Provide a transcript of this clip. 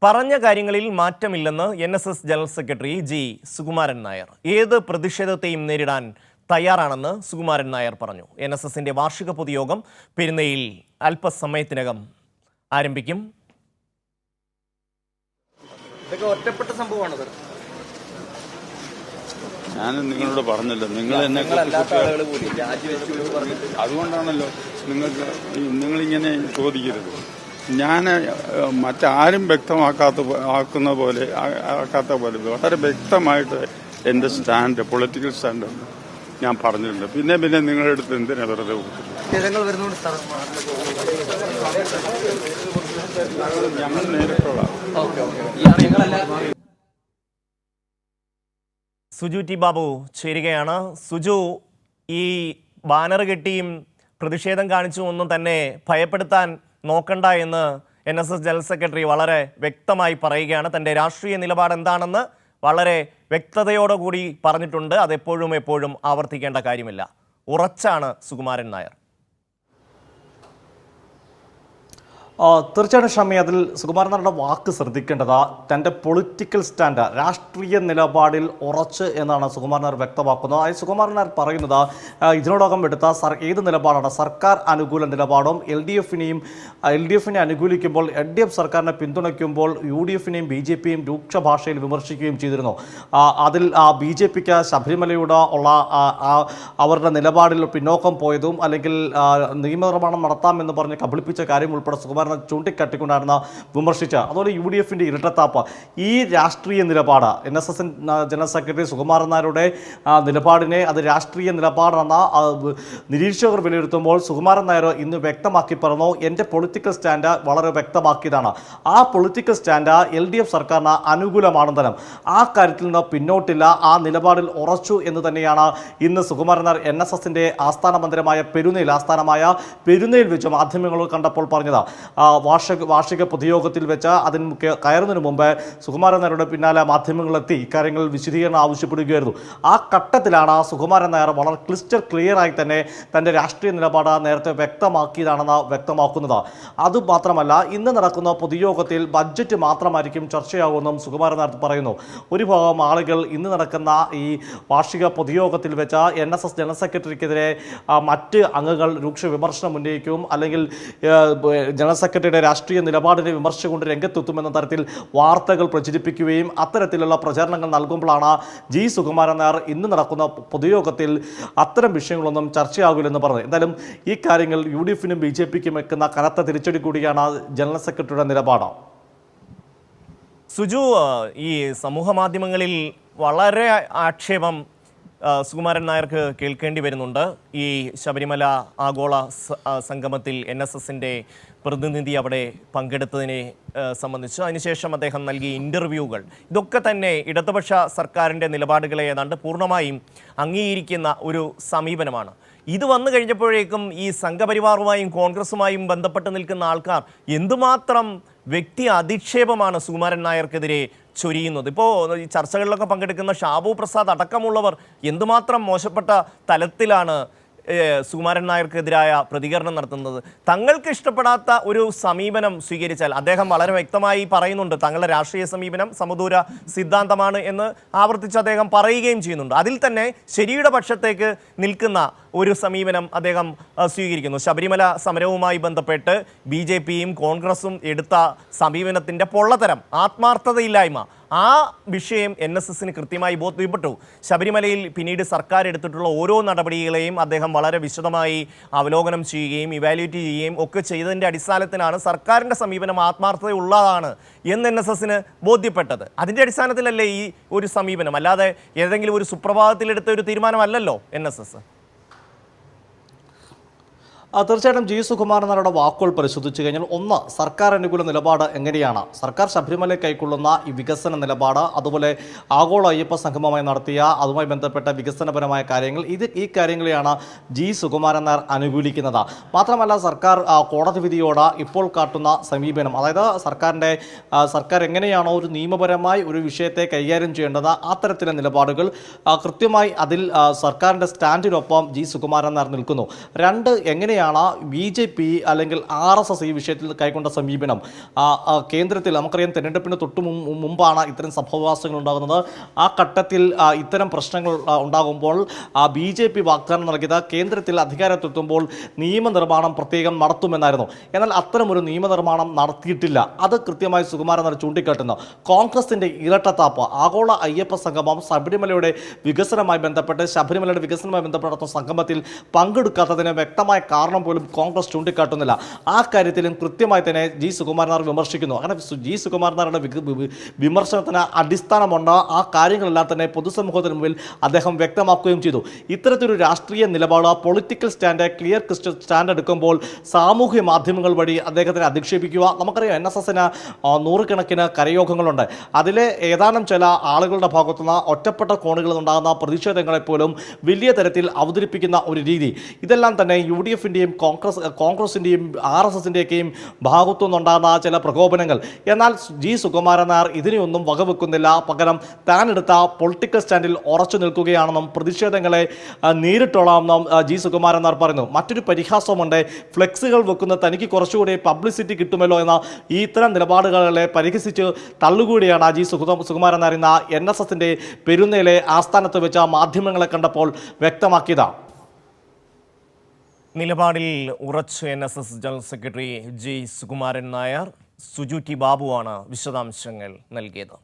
പറഞ്ഞ കാര്യങ്ങളിൽ മാറ്റമില്ലെന്ന് NSS general secretary G Sukumaran Nair. ഏത് പ്രതിഷേധത്തെയും നേരിടാൻ തയ്യാറാണെന്ന് സുകുമാരൻ നായർ പറഞ്ഞു. NSSന്റെ വാർഷിക പൊതുയോഗം പെരുന്നയിൽ അല്പസമയത്തിനകം ആരംഭിക്കും. ഒറ്റപ്പെട്ട സംഭവമാണ് സർ. ഞാൻ നിങ്ങളോട് പറഞ്ഞല്ലോ, നിങ്ങൾ എന്നെ അതുകൊണ്ടാണല്ലോ നിങ്ങളിങ്ങനെ ചോദിക്കരുത്. ഞാൻ മറ്റാരും ആക്കുന്ന പോലെ വളരെ വ്യക്തമായിട്ട് എൻ്റെ സ്റ്റാൻഡ്, പൊളിറ്റിക്കൽ സ്റ്റാൻഡ് ഞാൻ പറഞ്ഞിട്ടുണ്ട്. പിന്നെ നിങ്ങളുടെ അടുത്ത് എന്തിനാ വെറുതെ ഞങ്ങൾ നേരിട്ടോളാം. സുജു ടി ബാബു ചേരുകയാണ്. സുജു, ഈ ബാനർ കെട്ടിയും പ്രതിഷേധം കാണിച്ചും ഒന്നും തന്നെ ഭയപ്പെടുത്താൻ നോക്കണ്ട എന്ന് NSS ജനറൽ സെക്രട്ടറി വളരെ വ്യക്തമായി പറയുകയാണ്. തൻ്റെ രാഷ്ട്രീയ നിലപാട് എന്താണെന്ന് വളരെ വ്യക്തതയോടുകൂടി പറഞ്ഞിട്ടുണ്ട്. അതെപ്പോഴും ആവർത്തിക്കേണ്ട കാര്യമില്ല. ഉറച്ചാണ് സുകുമാരൻ നായർ. തീർച്ചയായിട്ടും ഷമി, അതിൽ സുകുമാരൻ നായരുടെ വാക്ക് ശ്രദ്ധിക്കേണ്ടത് തൻ്റെ പൊളിറ്റിക്കൽ സ്റ്റാൻഡ്, രാഷ്ട്രീയ നിലപാടിൽ ഉറച്ച് എന്നാണ് സുകുമാരൻ നായർ വ്യക്തമാക്കുന്നത്. അതായത് സുകുമാരൻ നായർ പറയുന്നത് ഇതിനോടകം എടുത്ത ഏത് നിലപാടാണ്, സർക്കാർ അനുകൂല നിലപാടും LDF-നെ അനുകൂലിക്കുമ്പോൾ LDF സർക്കാരിനെ പിന്തുണയ്ക്കുമ്പോൾ UDF-നെയും BJP-യും രൂക്ഷ ഭാഷയിൽ വിമർശിക്കുകയും ചെയ്തിരുന്നു. അതിൽ BJP-ക്ക് ശബരിമലയോട് ഉള്ള അവരുടെ നിലപാടിൽ പിന്നോക്കം പോയതും അല്ലെങ്കിൽ നിയമനിർമ്മാണം നടത്താമെന്ന് പറഞ്ഞ് കബളിപ്പിച്ച കാര്യം ഉൾപ്പെടെ സുകുമാരൻ ചൂണ്ടിക്കാട്ടിക്കൊണ്ടാണ് വിമർശിച്ച. അതുപോലെ UDF-ന്റെ ഇരട്ടത്താപ്പ്, ഈ രാഷ്ട്രീയ നിലപാട് NSS ജനറൽ സെക്രട്ടറി സുകുമാരൻ നായരുടെ നിലപാടിനെ അത് രാഷ്ട്രീയ നിലപാടാണെന്ന് നിരീക്ഷകർ വിലയിരുത്തുമ്പോൾ സുകുമാരൻ നായർ ഇന്ന് വ്യക്തമാക്കി പറഞ്ഞു, എൻ്റെ പൊളിറ്റിക്കൽ സ്റ്റാൻഡ് വളരെ വ്യക്തമാക്കിയതാണ്. ആ പൊളിറ്റിക്കൽ സ്റ്റാൻഡ് LDF സർക്കാരിന് അനുകൂലമാണെന്നും ആ കാര്യത്തിൽ നിന്ന് പിന്നോട്ടില്ല, ആ നിലപാടിൽ ഉറച്ചു എന്ന് തന്നെയാണ് ഇന്ന് സുകുമാരൻ നായർ NSS-ന്റെ ആസ്ഥാന മന്ദിരമായ പെരുന്നയിൽ വെച്ച് മാധ്യമങ്ങൾ കണ്ടപ്പോൾ പറഞ്ഞത്. വാർഷിക പൊതുയോഗത്തിൽ വെച്ച് അതിന് കയറുന്നതിന് മുമ്പ് സുകുമാരൻ നായരുടെ പിന്നാലെ മാധ്യമങ്ങളെത്തി ഇക്കാര്യങ്ങൾ വിശദീകരണം ആവശ്യപ്പെടുകയായിരുന്നു. ആ ഘട്ടത്തിലാണ് സുകുമാരൻ നായർ വളരെ ക്ലിയറായി തന്നെ തൻ്റെ രാഷ്ട്രീയ നിലപാട് നേരത്തെ വ്യക്തമാക്കിയതാണെന്ന് വ്യക്തമാക്കുന്നത്. അതുമാത്രമല്ല, ഇന്ന് നടക്കുന്ന പൊതുയോഗത്തിൽ ബഡ്ജറ്റ് മാത്രമായിരിക്കും ചർച്ചയാകുമെന്നും സുകുമാരൻ നായർ പറയുന്നു. ഒരു ഭാഗം ആളുകൾ ഇന്ന് നടക്കുന്ന ഈ വാർഷിക പൊതുയോഗത്തിൽ വെച്ച് NSS ജനറൽ സെക്രട്ടറിക്കെതിരെ മറ്റ് അംഗങ്ങൾ രൂക്ഷ വിമർശനം ഉന്നയിക്കും, അല്ലെങ്കിൽ ജനറൽ സെക്രട്ടറിയുടെ രാഷ്ട്രീയ നിലപാടിനെ വിമർശിച്ചുകൊണ്ട് രംഗത്തെത്തുമെന്ന തരത്തിൽ വാർത്തകൾ പ്രചരിപ്പിക്കുകയും അത്തരത്തിലുള്ള പ്രചാരണങ്ങൾ നൽകുമ്പോഴാണ് ജി സുകുമാരൻ നായർ ഇന്ന് നടക്കുന്ന പൊതുയോഗത്തിൽ അത്തരം വിഷയങ്ങളൊന്നും ചർച്ചയാകില്ലെന്ന് പറഞ്ഞത്. എന്തായാലും ഈ കാര്യങ്ങൾ UDF-നും BJP-ക്കും വെക്കുന്ന കനത്ത തിരിച്ചടി കൂടിയാണ് ജനറൽ സെക്രട്ടറിയുടെ നിലപാട്. സുജു, ഈ സമൂഹ മാധ്യമങ്ങളിൽ വളരെ ആക്ഷേപം സുകുമാരൻ നായർക്ക് കേൾക്കേണ്ടി വരുന്നുണ്ട്. ഈ ശബരിമല ആഗോള സംഗമത്തിൽ NSS-ന്റെ പ്രതിനിധി അവിടെ പങ്കെടുത്തതിനെ സംബന്ധിച്ച് അതിനുശേഷം അദ്ദേഹം നൽകിയ ഇൻ്റർവ്യൂകൾ, ഇതൊക്കെ തന്നെ ഇടതുപക്ഷ സർക്കാരിൻ്റെ നിലപാടുകളെ ഏതാണ്ട് പൂർണ്ണമായും അംഗീകരിക്കുന്ന ഒരു സമീപനമാണ്. ഇത് വന്നു കഴിഞ്ഞപ്പോഴേക്കും ഈ സംഘപരിവാറുമായും കോൺഗ്രസുമായും ബന്ധപ്പെട്ട് നിൽക്കുന്ന ആൾക്കാർ എന്തുമാത്രം വ്യക്തി അധിക്ഷേപമാണ് സുകുമാരൻ നായർക്കെതിരെ ചൊരിയുന്നത്. ഇപ്പോൾ ഈ ചർച്ചകളിലൊക്കെ പങ്കെടുക്കുന്ന ഷാബു പ്രസാദ് അടക്കമുള്ളവർ എന്തുമാത്രം മോശപ്പെട്ട തലത്തിലാണ് സുകുമാരൻ നായർക്കെതിരായ പ്രതികരണം നടത്തുന്നത്. തങ്ങൾക്ക് ഇഷ്ടപ്പെടാത്ത ഒരു സമീപനം സ്വീകരിച്ചാൽ, അദ്ദേഹം വളരെ വ്യക്തമായി പറയുന്നുണ്ട് തങ്ങളുടെ രാഷ്ട്രീയ സമീപനം സമദൂര സിദ്ധാന്തമാണ് എന്ന് ആവർത്തിച്ച് അദ്ദേഹം പറയുകയും ചെയ്യുന്നുണ്ട്. അതിൽ തന്നെ ശരിയുടെ പക്ഷത്തേക്ക് നിൽക്കുന്ന ഒരു സമീപനം അദ്ദേഹം സ്വീകരിക്കുന്നു. ശബരിമല സമരവുമായി ബന്ധപ്പെട്ട് BJP-യും കോൺഗ്രസും എടുത്ത സമീപനത്തിൻ്റെ പൊള്ളത്തരം, ആത്മാർത്ഥതയില്ലായ്മ, ആ വിഷയം NSS-ന് കൃത്യമായി ബോധ്യപ്പെട്ടു. ശബരിമലയിൽ പിന്നീട് സർക്കാർ എടുത്തിട്ടുള്ള ഓരോ നടപടികളെയും അദ്ദേഹം വളരെ വിശദമായി അവലോകനം ചെയ്യുകയും ഇവാലുവേറ്റ് ചെയ്യുകയും ഒക്കെ ചെയ്തതിൻ്റെ അടിസ്ഥാനത്തിലാണ് സർക്കാരിൻ്റെ സമീപനം ആത്മാർത്ഥതയുള്ളതാണ് എന്ന് NSS-ന് ബോധ്യപ്പെട്ടത്. അതിൻ്റെ അടിസ്ഥാനത്തിലല്ലേ ഈ ഒരു സമീപനം, അല്ലാതെ ഏതെങ്കിലും ഒരു സുപ്രഭാതത്തിലെടുത്ത ഒരു തീരുമാനമല്ലല്ലോ NSS. തീർച്ചയായിട്ടും ജി സുകുമാരൻ നായരുടെ വാക്കുകൾ പരിശോധിച്ചു കഴിഞ്ഞാൽ, ഒന്ന്, സർക്കാർ അനുകൂല നിലപാട് എങ്ങനെയാണ്, സർക്കാർ ശബരിമല കൈക്കൊള്ളുന്ന ഈ വികസന നിലപാട്, അതുപോലെ ആഗോള അയ്യപ്പ സംഗമമായി നടത്തിയ അതുമായി ബന്ധപ്പെട്ട വികസനപരമായ കാര്യങ്ങൾ, ഈ കാര്യങ്ങളെയാണ് ജി സുകുമാരൻ നായർ അനുകൂലിക്കുന്നത്. മാത്രമല്ല, സർക്കാർ കോടതി വിധിയോട് ഇപ്പോൾ കാട്ടുന്ന സമീപനം, അതായത് സർക്കാർ എങ്ങനെയാണോ ഒരു നിയമപരമായി ഒരു വിഷയത്തെ കൈകാര്യം ചെയ്യേണ്ടത്, അത്തരത്തിലെ നിലപാടുകൾ കൃത്യമായി അതിൽ സർക്കാരിൻ്റെ സ്റ്റാൻഡിനൊപ്പം ജി സുകുമാരൻ നായർ നിൽക്കുന്നു. രണ്ട്, എങ്ങനെയാണ് എങ്ങനെയാണ് BJP അല്ലെങ്കിൽ RSS ഈ വിഷയത്തിൽ കൈക്കൊണ്ട സമീപനം? കേന്ദ്രത്തിൽ നമുക്കറിയാം തെരഞ്ഞെടുപ്പിന് തൊട്ട് മുമ്പാണ് ഇത്തരം സംഭവവാസങ്ങൾ ഉണ്ടാകുന്നത്. ആ ഘട്ടത്തിൽ ഇത്തരം പ്രശ്നങ്ങൾ ഉണ്ടാകുമ്പോൾ BJP വാഗ്ദാനം നൽകിയത് കേന്ദ്രത്തിൽ അധികാരത്തെത്തുമ്പോൾ നിയമനിർമ്മാണം പ്രത്യേകം നടത്തുമെന്നായിരുന്നു. എന്നാൽ അത്തരമൊരു നിയമനിർമ്മാണം നടത്തിയിട്ടില്ല. അത് കൃത്യമായി സുകുമാരൻ നായർ ചൂണ്ടിക്കാട്ടുന്നു. കോൺഗ്രസിന്റെ ഇരട്ടത്താപ്പ്, ആഗോള അയ്യപ്പ സംഗമം, ശബരിമലയുടെ വികസനവുമായി ബന്ധപ്പെട്ട് സംഗമത്തിൽ പങ്കെടുക്കാത്തതിന് വ്യക്തമായ കാരണം പോലും കോൺഗ്രസ് ചൂണ്ടിക്കാട്ടുന്നില്ല. ആ കാര്യത്തിലും കൃത്യമായി തന്നെ സുകുമാരൻ നായർ വിമർശിക്കുന്നു. അങ്ങനെ സുകുമാരൻ നായരുടെ വിമർശനത്തിന് അടിസ്ഥാനമുണ്ട്. ആ കാര്യങ്ങളെല്ലാം തന്നെ പൊതുസമൂഹത്തിന് മുമ്പിൽ അദ്ദേഹം വ്യക്തമാക്കുകയും ചെയ്തു. ഇത്തരത്തിലൊരു രാഷ്ട്രീയ നിലപാട്, പൊളിറ്റിക്കൽ സ്റ്റാൻഡ്, ക്ലിയർ സ്റ്റാൻഡ് എടുക്കുമ്പോൾ സാമൂഹ്യ മാധ്യമങ്ങൾ വഴി അദ്ദേഹത്തിനെ അധിക്ഷേപിക്കുക. നമുക്കറിയാം NSSന് നൂറുകണക്കിന് കരയോഗങ്ങളുണ്ട്. അതിലെ ഏതാനും ചില ആളുകളുടെ ഭാഗത്തുനിന്ന് ഒറ്റപ്പെട്ട കോണുകളിൽ ഉണ്ടാകുന്ന പ്രതിഷേധങ്ങളെപ്പോലും വലിയ തരത്തിൽ അവതരിപ്പിക്കുന്ന ഒരു രീതി, ഇതെല്ലാം തന്നെ UDFിൻ്റെയും കോൺഗ്രസിൻ്റെയും RSSൻ്റെയൊക്കെയും ഭാഗത്തു നിന്നുണ്ടാകുന്ന ചില പ്രകോപനങ്ങൾ. എന്നാൽ സുകുമാരൻ നായർ ഇതിനെയൊന്നും വകവെക്കുന്നില്ല. പകരം താൻ എടുത്ത പൊളിറ്റിക്കൽ സ്റ്റാൻഡിൽ ഉറച്ചു നിൽക്കുകയാണെന്നും പ്രതിഷേധങ്ങളെ നേരിട്ടോളാമെന്നും സുകുമാരൻ നായർ പറയുന്നു. മറ്റൊരു പരിഹാസമുണ്ട്. ഫ്ലെക്സുകൾ വെക്കുന്ന തനിക്ക് കുറച്ചുകൂടി പബ്ലിസിറ്റി കിട്ടുമല്ലോ എന്ന ഇത്തരം നിലപാടുകളെ പരിഹസിച്ച് തള്ളുകൂടിയാണ് സുകുമാരൻ നായർ ഇന്ന് NSSൻ്റെ പെരുന്നയിലെ ആസ്ഥാനത്ത് വെച്ച മാധ്യമങ്ങളെ കണ്ടപ്പോൾ വ്യക്തമാക്കിയത്. നിലപാടിൽ ഉറച്ച് NSS general secretary Sukumaran Nair. Suju T ബാബുവാണ് വിശദാംശങ്ങൾ നൽകിയത്.